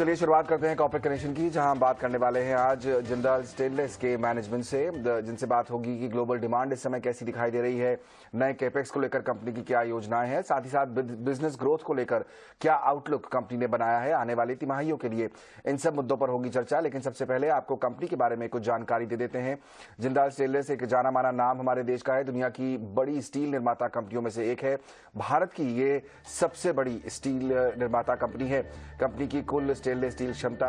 चलिए शुरुआत करते हैं कॉर्पोरेट कनेक्शन की, जहां हम बात करने वाले हैं आज जिंदाल स्टेनलेस के मैनेजमेंट से, जिनसे बात होगी कि ग्लोबल डिमांड इस समय कैसी दिखाई दे रही है, नए कैपेक्स को लेकर कंपनी की क्या योजनाएं हैं, साथ ही साथ बिजनेस ग्रोथ को लेकर क्या आउटलुक कंपनी ने बनाया है आने वाली तिमाहियों के लिए। इन सब मुद्दों पर होगी चर्चा, लेकिन सबसे पहले आपको कंपनी के बारे में कुछ जानकारी दे देते हैं। जिंदाल स्टेनलेस एक जाना माना नाम हमारे देश का है, दुनिया की बड़ी स्टील निर्माता कंपनियों में से एक है। भारत की ये सबसे बड़ी स्टील निर्माता कंपनी है। कंपनी की कुल स्टेनलेस स्टील क्षमता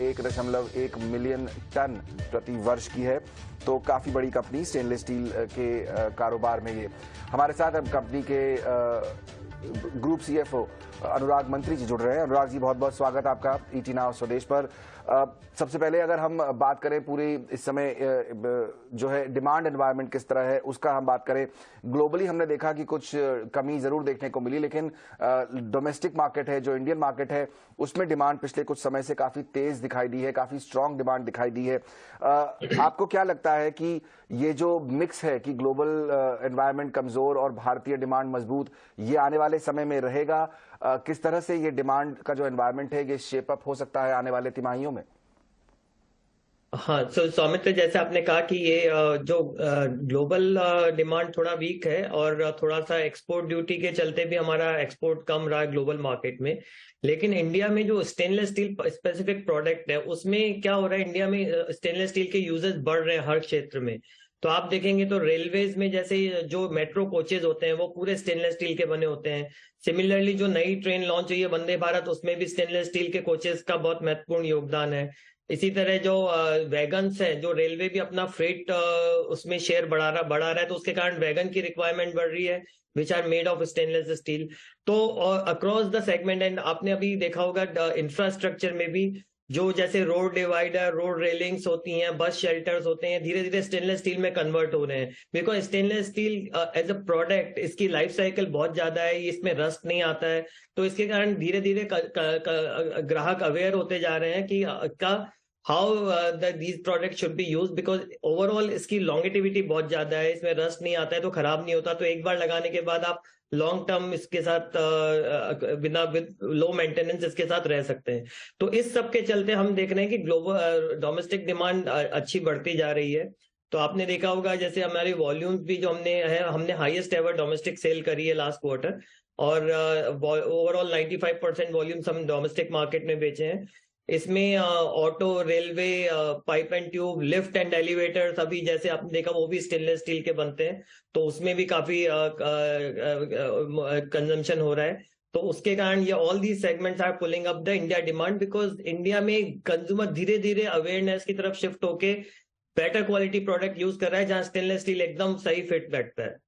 1.1 मिलियन टन प्रति वर्ष की है, तो काफी बड़ी कंपनी स्टेनलेस स्टील के कारोबार में ये। हमारे साथ अब कंपनी के ग्रुप सीएफओ अनुराग मंत्री जी जुड़ रहे हैं। अनुराग जी, बहुत बहुत स्वागत आपका ईटी नाउ स्वदेश पर। सबसे पहले अगर हम बात करें पूरी इस समय जो है डिमांड एनवायरनमेंट किस तरह है उसका हम बात करें, ग्लोबली हमने देखा कि कुछ कमी जरूर देखने को मिली, लेकिन डोमेस्टिक मार्केट है जो इंडियन मार्केट है उसमें डिमांड पिछले कुछ समय से काफी तेज दिखाई दी है, काफी स्ट्रांग डिमांड दिखाई दी है। आपको क्या लगता है कि ये जो मिक्स है कि ग्लोबल एनवायरनमेंट कमजोर और भारतीय डिमांड मजबूत, ये आने वाले समय में रहेगा? किस तरह से ये डिमांड का जो एनवायरनमेंट है ये शेप अप हो सकता है आने वाले तिमाहियों में? हाँ, सौमित्र, जैसे आपने कहा कि ये जो ग्लोबल डिमांड थोड़ा वीक है और थोड़ा सा एक्सपोर्ट ड्यूटी के चलते भी हमारा एक्सपोर्ट कम रहा है ग्लोबल मार्केट में। लेकिन इंडिया में जो स्टेनलेस स्टील स्पेसिफिक प्रोडक्ट है उसमें क्या हो रहा है, इंडिया में स्टेनलेस स्टील के यूजेस बढ़ रहे हैं हर क्षेत्र में। तो आप देखेंगे तो रेलवेज में जैसे जो मेट्रो कोचेज होते हैं वो पूरे स्टेनलेस स्टील के बने होते हैं। सिमिलरली जो नई ट्रेन लॉन्च हुई है वंदे भारत, उसमें भी स्टेनलेस स्टील के कोचेज का बहुत महत्वपूर्ण योगदान है। इसी तरह जो वैगन्स है, जो रेलवे भी अपना फ्रेट उसमें शेयर बढ़ा रहा है, तो उसके कारण वैगन की रिक्वायरमेंट बढ़ रही है which are made of stainless steel. तो अक्रॉस द सेगमेंट, एंड आपने अभी देखा होगा इंफ्रास्ट्रक्चर में भी जो जैसे रोड डिवाइडर, रोड रेलिंग्स होती हैं, बस शेल्टर्स होते हैं, धीरे धीरे स्टेनलेस स्टील में कन्वर्ट हो रहे हैं। Because stainless steel as a product, इसकी लाइफ साइकिल बहुत ज्यादा है, इसमें रस्ट नहीं आता है। तो इसके कारण धीरे धीरे ग्राहक अवेयर होते जा रहे हैं कि how these product should be use, because overall इसकी लॉन्गेटिविटी बहुत ज्यादा है, इसमें रस्ट नहीं आता है तो खराब नहीं होता। तो एक बार लगाने के बाद आप लॉन्ग टर्म इसके साथ बिना लो मेंटेनेंस इसके साथ रह सकते हैं। तो इस सब के चलते हम देख रहे हैं कि ग्लोबल डोमेस्टिक डिमांड अच्छी बढ़ती जा रही है। तो आपने देखा होगा जैसे हमारी वॉल्यूम्स भी जो हमने हाईएस्ट एवर डोमेस्टिक सेल करी है लास्ट क्वार्टर, और ओवरऑल 95% वॉल्यूम्स हम डोमेस्टिक मार्केट में बेचे हैं। इसमें auto, railway, pipe and tube, lift and elevator सभी जैसे आपने देखा वो भी स्टेनलेस स्टील के बनते हैं, तो उसमें भी काफी कंजम्पशन हो रहा है। तो उसके कारण ये all the segments are pulling up the India demand, because India में कंज्यूमर धीरे धीरे अवेयरनेस की तरफ शिफ्ट होके बेटर क्वालिटी प्रोडक्ट यूज कर रहा है, जहां स्टेनलेस स्टील एकदम सही फिट बैठता है।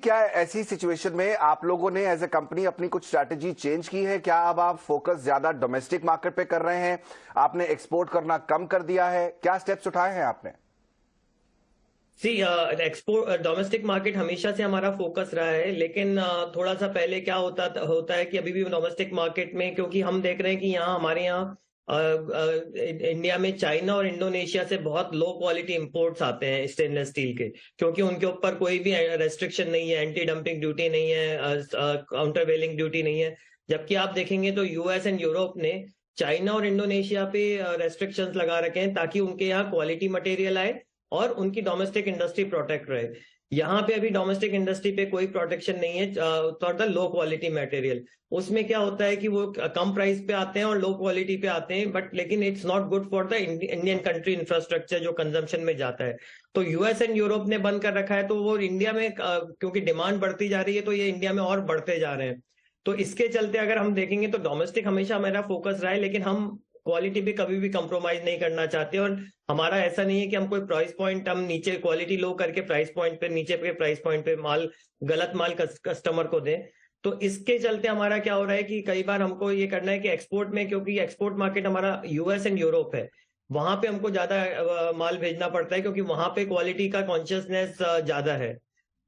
क्या ऐसी सिचुएशन में आप लोगों ने एज ए कंपनी अपनी कुछ स्ट्रैटेजी चेंज की है? क्या अब आप फोकस ज्यादा डोमेस्टिक मार्केट पे कर रहे हैं? आपने एक्सपोर्ट करना कम कर दिया है? क्या स्टेप्स उठाए हैं आपने? एक्सपोर्ट डोमेस्टिक मार्केट हमेशा से हमारा फोकस रहा है, लेकिन थोड़ा सा पहले क्या होता है कि अभी भी डोमेस्टिक मार्केट में, क्योंकि हम देख रहे हैं कि हमारे यहाँ इंडिया में चाइना और इंडोनेशिया से बहुत लो क्वालिटी इंपोर्ट्स आते हैं स्टेनलेस स्टील के, क्योंकि उनके ऊपर कोई भी रेस्ट्रिक्शन नहीं है, एंटी डंपिंग ड्यूटी नहीं है, काउंटर वेलिंग ड्यूटी नहीं है। जबकि आप देखेंगे तो यूएस एंड यूरोप ने चाइना और इंडोनेशिया पे रेस्ट्रिक्शंस लगा रखे हैं ताकि उनके यहाँ क्वालिटी मटेरियल आए और उनकी डोमेस्टिक इंडस्ट्री प्रोटेक्ट रहे। यहाँ पे अभी डोमेस्टिक इंडस्ट्री पे कोई प्रोटेक्शन नहीं है for the low quality material. उसमें क्या होता है कि वो कम प्राइस पे आते हैं और लो क्वालिटी पे आते हैं, बट लेकिन it's not good for the Indian country infrastructure जो कंजम्पशन में जाता है। तो यूएस एंड यूरोप ने बंद कर रखा है, तो वो इंडिया में क्योंकि डिमांड बढ़ती जा रही है तो ये इंडिया में और बढ़ते जा रहे हैं। तो इसके चलते अगर हम देखेंगे तो डोमेस्टिक हमेशा मेरा फोकस रहा है, लेकिन हम क्वालिटी भी कभी भी कंप्रोमाइज नहीं करना चाहते। और हमारा ऐसा नहीं है कि हम कोई प्राइस पॉइंट, हम नीचे क्वालिटी लो करके प्राइस पॉइंट पे, नीचे पे प्राइस पॉइंट पे गलत माल कस्टमर को दें। तो इसके चलते हमारा क्या हो रहा है कि कई बार हमको ये करना है कि एक्सपोर्ट में, क्योंकि एक्सपोर्ट मार्केट हमारा यूएस एंड यूरोप है, वहां पे हमको ज्यादा माल भेजना पड़ता है क्योंकि वहां पे क्वालिटी का कॉन्शियसनेस ज्यादा है।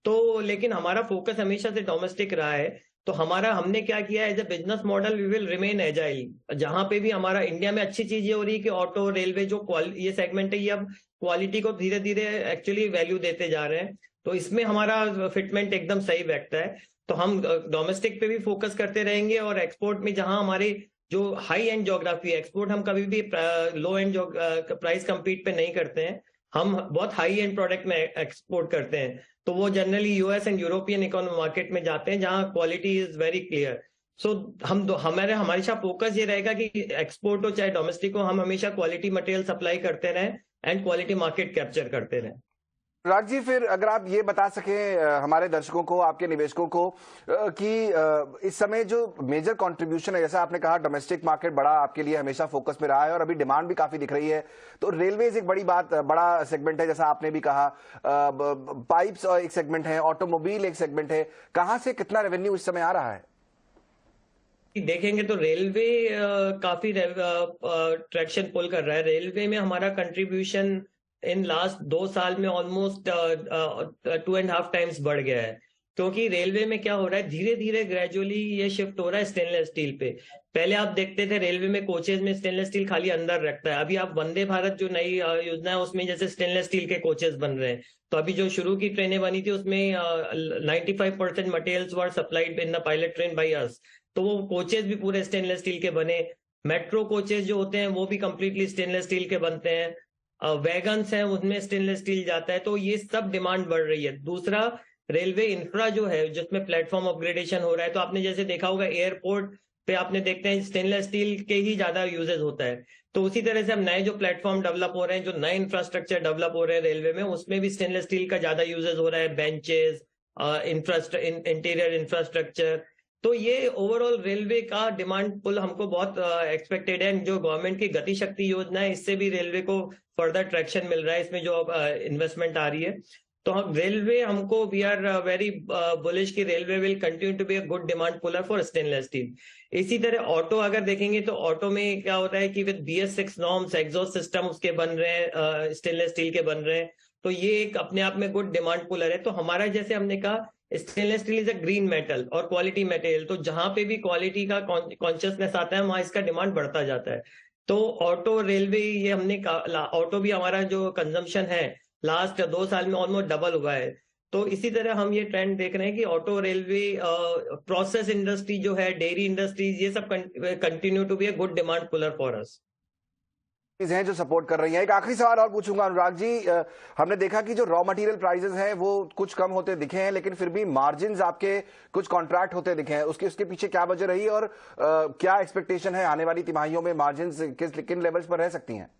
तो लेकिन हमारा फोकस हमेशा से डोमेस्टिक रहा है। तो हमने क्या किया, as a business model we will remain agile. जहां पे भी हमारा इंडिया में अच्छी चीज ये हो रही है कि ऑटो, रेलवे जो ये सेगमेंट है, ये अब क्वालिटी को धीरे धीरे एक्चुअली वैल्यू देते जा रहे हैं। तो इसमें हमारा फिटमेंट एकदम सही बैठता है। तो हम डोमेस्टिक पे भी फोकस करते रहेंगे और एक्सपोर्ट में जहां हमारी जो हाई एंड ज्योग्राफी है, एक्सपोर्ट हम कभी भी लो एंड प्राइस कम्पीट पे नहीं करते हैं, हम बहुत हाई एंड प्रोडक्ट में एक्सपोर्ट करते हैं, तो वो generally US and European economy market में जाते हैं जहां क्वालिटी इज वेरी क्लियर। सो हमेशा फोकस ये रहेगा कि एक्सपोर्ट हो चाहे डोमेस्टिक हो, हम हमेशा क्वालिटी मटेरियल सप्लाई करते रहें एंड क्वालिटी मार्केट कैप्चर करते रहें। अनुराग जी, फिर अगर आप ये बता सकें हमारे दर्शकों को, आपके निवेशकों को कि इस समय जो मेजर कंट्रीब्यूशन है, जैसा आपने कहा डोमेस्टिक मार्केट बड़ा आपके लिए हमेशा फोकस में रहा है और अभी डिमांड भी काफी दिख रही है, तो रेलवेज एक बड़ा सेगमेंट है, जैसा आपने भी कहा, पाइप्स एक सेगमेंट है, ऑटोमोबाइल एक सेगमेंट है, कहां से कितना रेवेन्यू इस समय आ रहा है? देखेंगे तो रेलवे काफी ट्रैक्शन पुल कर रहा है। रेलवे में हमारा कंट्रीब्यूशन इन लास्ट 2 साल में ऑलमोस्ट 2.5 टाइम्स बढ़ गया है, क्योंकि रेलवे में क्या हो रहा है, धीरे धीरे ग्रेजुअली ये शिफ्ट हो रहा है स्टेनलेस स्टील पे। पहले आप देखते थे रेलवे में कोचेज में स्टेनलेस स्टील खाली अंदर रखता है, अभी आप वंदे भारत जो नई योजना है उसमें जैसे स्टेनलेस स्टील के कोचेज बन रहे हैं, तो अभी जो शुरू की ट्रेनें बनी थी उसमें 95% materials were supplied in the pilot train by us, तो वो कोचेज भी पूरे स्टेनलेस स्टील के बने। मेट्रो कोचेज जो होते हैं वो भी कंप्लीटली स्टेनलेस स्टील के बनते हैं, वैगन्स हैं उनमें स्टेनलेस स्टील जाता है, तो ये सब डिमांड बढ़ रही है। दूसरा, रेलवे इंफ्रा जो है जिसमें प्लेटफॉर्म अपग्रेडेशन हो रहा है, तो आपने जैसे देखा होगा एयरपोर्ट पे आपने देखते हैं स्टेनलेस स्टील के ही ज्यादा यूजेस होता है, तो उसी तरह से हम नए जो प्लेटफॉर्म डेवलप हो रहे हैं, जो नए इंफ्रास्ट्रक्चर डेवलप हो रहे हैं रेलवे में, उसमें भी स्टेनलेस स्टील का ज्यादा यूजेस हो रहा है, बेंचेस, इंटीरियर इंफ्रास्ट्रक्चर। तो ये ओवरऑल रेलवे का डिमांड पुल हमको बहुत एक्सपेक्टेड है। जो गवर्नमेंट की गति शक्ति योजना है, इससे भी रेलवे को फर्दर ट्रैक्शन मिल रहा है, इसमें जो इन्वेस्टमेंट आ रही है, तो हम रेलवे हमको वी आर वेरी बुलिश कि railway will continue to be a good demand puller for stainless steel. इसी तरह ऑटो अगर देखेंगे तो ऑटो में क्या होता है कि with BS6 norms exhaust system उसके बन रहे हैं, स्टेनलेस स्टील के बन रहे हैं, तो ये एक अपने आप में गुड डिमांड पुलर है। तो हमारा जैसे हमने कहा stainless steel is a green metal और क्वालिटी मटेरियल, तो जहां पे भी क्वालिटी का कॉन्शियसनेस आता है वहां इसका डिमांड बढ़ता जाता है। तो ऑटो रेलवे ये हमने ऑटो भी हमारा जो कंजम्पशन है लास्ट 2 साल में ऑलमोस्ट डबल हुआ है, तो इसी तरह हम ये ट्रेंड देख रहे हैं कि ऑटो, रेलवे, प्रोसेस इंडस्ट्री जो है, डेयरी इंडस्ट्रीज, ये सब continue to be a good demand puller for us हैं जो सपोर्ट कर रही हैं। एक आखिरी सवाल और पूछूंगा अनुराग जी, हमने देखा कि जो रॉ मटेरियल प्राइसेस हैं वो कुछ कम होते दिखे हैं, लेकिन फिर भी मार्जिन्स आपके कुछ कॉन्ट्रैक्ट होते दिखे हैं, उसके पीछे क्या वजह रही और क्या एक्सपेक्टेशन है आने वाली तिमाहियों में मार्जिन्स किन लेवल्स पर रह सकती हैं?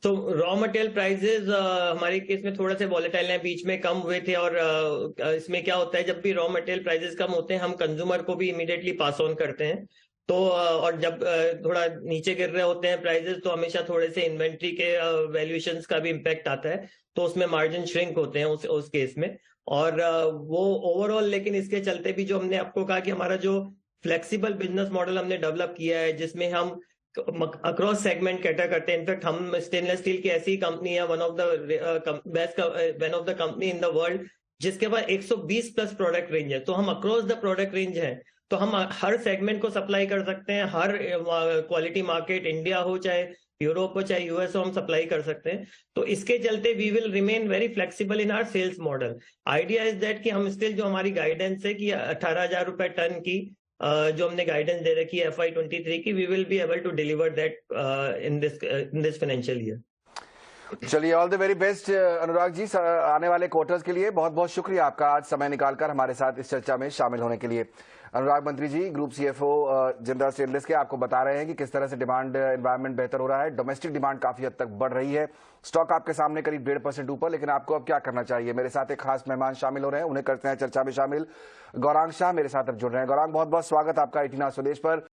तो रॉ मटेरियल प्राइसेस हमारे केस में थोड़ा से वॉलेटाइल हैं, बीच में कम हुए थे, और इसमें क्या होता है जब भी रॉ मटेरियल प्राइसेस कम होते हैं हम कंज्यूमर को भी इमीडिएटली पास ऑन करते हैं, तो और जब थोड़ा नीचे गिर रहे होते हैं प्राइसेस तो हमेशा थोड़े से इन्वेंट्री के वैल्यूएशंस का भी इम्पैक्ट आता है, तो उसमें मार्जिन श्रिंक होते हैं उस केस में। और वो ओवरऑल, लेकिन इसके चलते भी जो हमने आपको कहा कि हमारा जो फ्लेक्सिबल बिजनेस मॉडल हमने डेवलप किया है जिसमें हम अक्रॉस सेगमेंट कैटर करते हैं, इनफैक्ट हम स्टेनलेस स्टील की ऐसी कंपनी है, one of the company in the world जिसके पास 120 प्लस प्रोडक्ट रेंज है, तो हम अक्रॉस द प्रोडक्ट रेंज है, तो हम हर सेगमेंट को सप्लाई कर सकते हैं, हर क्वालिटी मार्केट, इंडिया हो चाहे यूरोप हो चाहे यूएस हो, हम सप्लाई कर सकते हैं। तो इसके चलते we will remain very flexible in our sales model. Idea is that कि हम स्टिल, जो हमारी गाइडेंस है कि 18,000 रुपए टन की जो हमने गाइडेंस दे रखी है FY23 की, we will be able to deliver that in this financial year. चलिए, all the very best Anurag ji आने वाले क्वार्टर्स के लिए। बहुत बहुत शुक्रिया आपका आज समय निकालकर हमारे साथ इस चर्चा में शामिल होने के लिए। अनुराग मंत्री जी, ग्रुप CFO जिंदाल स्टेनलेस के, आपको बता रहे हैं कि किस तरह से डिमांड एनवायरनमेंट बेहतर हो रहा है, डोमेस्टिक डिमांड काफी हद तक बढ़ रही है, स्टॉक आपके सामने करीब 1.5% ऊपर, लेकिन आपको अब क्या करना चाहिए। मेरे साथ एक खास मेहमान शामिल हो रहे हैं, उन्हें करते हैं चर्चा में शामिल। गौरांग शाह मेरे साथ अब जुड़ रहे हैं। गौरांग, बहुत बहुत स्वागत आपका 18 स्वदेश पर।